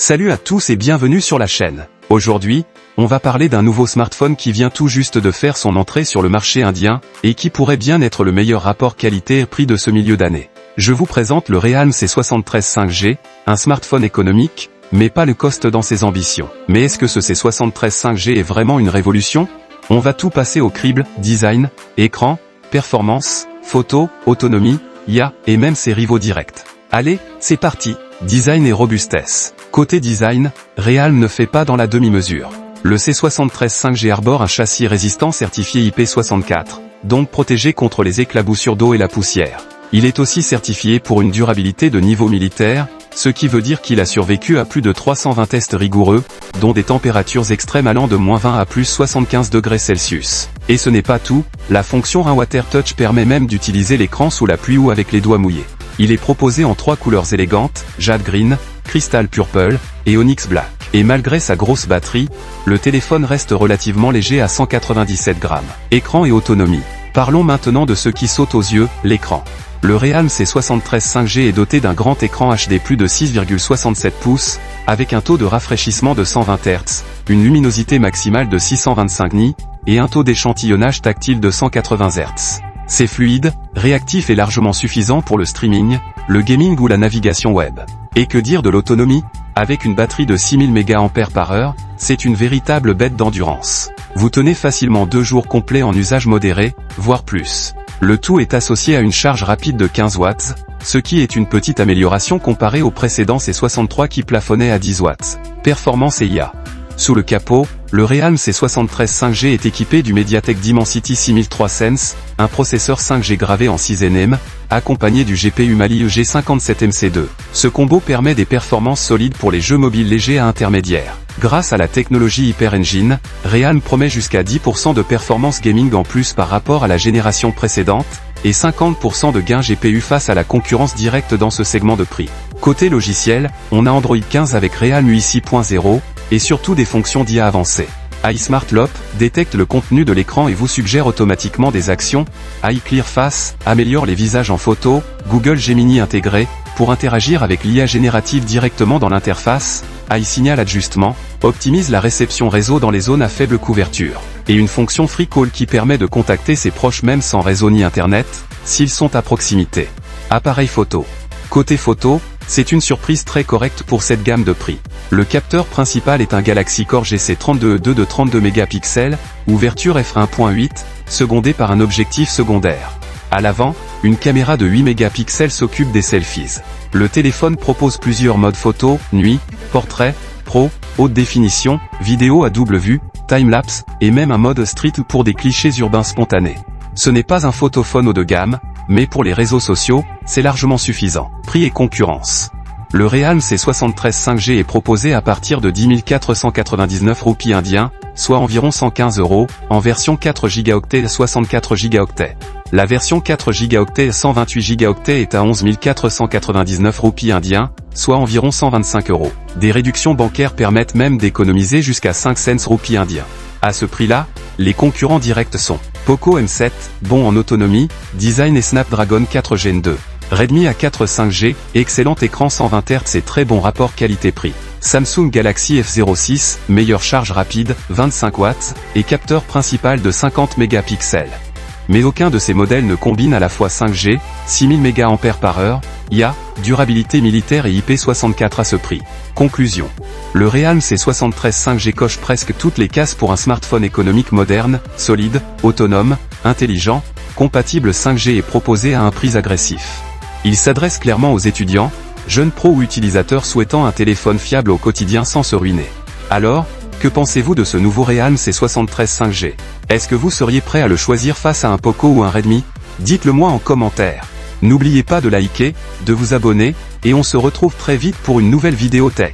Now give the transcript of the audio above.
Salut à tous et bienvenue sur la chaîne. Aujourd'hui, on va parler d'un nouveau smartphone qui vient tout juste de faire son entrée sur le marché indien, et qui pourrait bien être le meilleur rapport qualité-prix de ce milieu d'année. Je vous présente le Realme C73 5G, un smartphone économique, mais pas le coste dans ses ambitions. Mais est-ce que ce C73 5G est vraiment une révolution? On va tout passer au crible, design, écran, performance, photo, autonomie, IA, et même ses rivaux directs. Allez, c'est parti. Design et robustesse. Côté design, Realme ne fait pas dans la demi-mesure. Le C73 5G arbore un châssis résistant certifié IP64, donc protégé contre les éclaboussures d'eau et la poussière. Il est aussi certifié pour une durabilité de niveau militaire, ce qui veut dire qu'il a survécu à plus de 320 tests rigoureux, dont des températures extrêmes allant de -20 à +75 degrés Celsius. Et ce n'est pas tout, la fonction Rain Water Touch permet même d'utiliser l'écran sous la pluie ou avec les doigts mouillés. Il est proposé en 3 couleurs élégantes, Jade Green, Crystal Purple, et Onyx Black. Et malgré sa grosse batterie, le téléphone reste relativement léger à 197 grammes. Écran et autonomie. Parlons maintenant de ce qui saute aux yeux, l'écran. Le Realme C73 5G est doté d'un grand écran HD plus de 6,67 pouces, avec un taux de rafraîchissement de 120 Hz, une luminosité maximale de 625 nits, et un taux d'échantillonnage tactile de 180 Hz. C'est fluide, réactif et largement suffisant pour le streaming, le gaming ou la navigation web. Et que dire de l'autonomie? Avec une batterie de 6000 mAh, c'est une véritable bête d'endurance. Vous tenez facilement 2 jours complets en usage modéré, voire plus. Le tout est associé à une charge rapide de 15 watts, ce qui est une petite amélioration comparée au précédent C63 qui plafonnait à 10 watts. Performance et IA. Sous le capot, le Realme C73 5G est équipé du MediaTek Dimensity 6003 Sense, un processeur 5G gravé en 6 nm, accompagné du GPU Mali EG57MC2. Ce combo permet des performances solides pour les jeux mobiles légers à intermédiaires. Grâce à la technologie Hyper Engine, Realme promet jusqu'à 10% de performance gaming en plus par rapport à la génération précédente, et 50% de gain GPU face à la concurrence directe dans ce segment de prix. Côté logiciel, on a Android 15 avec Realme UI 6.0, et surtout des fonctions d'IA avancées. iSmart Lock détecte le contenu de l'écran et vous suggère automatiquement des actions. iClearFace améliore les visages en photo. Google Gemini intégré, pour interagir avec l'IA générative directement dans l'interface. iSignal Ajustement optimise la réception réseau dans les zones à faible couverture. Et une fonction Free Call qui permet de contacter ses proches même sans réseau ni internet, s'ils sont à proximité. Appareil photo. Côté photo, c'est une surprise très correcte pour cette gamme de prix. Le capteur principal est un Galaxy Core GC32E2 de 32 mégapixels, ouverture f1.8, secondé par un objectif secondaire. À l'avant, une caméra de 8 mégapixels s'occupe des selfies. Le téléphone propose plusieurs modes photo, nuit, portrait, pro, haute définition, vidéo à double vue, time-lapse, et même un mode street pour des clichés urbains spontanés. Ce n'est pas un photophone haut de gamme, mais pour les réseaux sociaux, c'est largement suffisant. Prix et concurrence. Le Realme C73 5G est proposé à partir de 10 499 roupies indiens, soit environ 115 €, en version 4 Go à 64 Go. La version 4 Go à 128 Go est à 11 499 roupies indiens, soit environ 125 €. Des réductions bancaires permettent même d'économiser jusqu'à 5 cents roupies indiens. À ce prix-là, les concurrents directs sont Poco M7, bon en autonomie, design et Snapdragon 4 Gen 2. Redmi A4 5G, excellent écran 120 Hz et très bon rapport qualité-prix. Samsung Galaxy F06, meilleure charge rapide, 25 watts, et capteur principal de 50 mégapixels. Mais aucun de ces modèles ne combine à la fois 5G, 6000 mAh, IA, durabilité militaire et IP64 à ce prix. Conclusion. Le Realme C73 5G coche presque toutes les cases pour un smartphone économique moderne, solide, autonome, intelligent, compatible 5G et proposé à un prix agressif. Il s'adresse clairement aux étudiants, jeunes pros ou utilisateurs souhaitant un téléphone fiable au quotidien sans se ruiner. Alors, que pensez-vous de ce nouveau Realme C73 5G? Est-ce que vous seriez prêt à le choisir face à un Poco ou un Redmi? Dites-le moi en commentaire. N'oubliez pas de liker, de vous abonner, et on se retrouve très vite pour une nouvelle vidéo tech.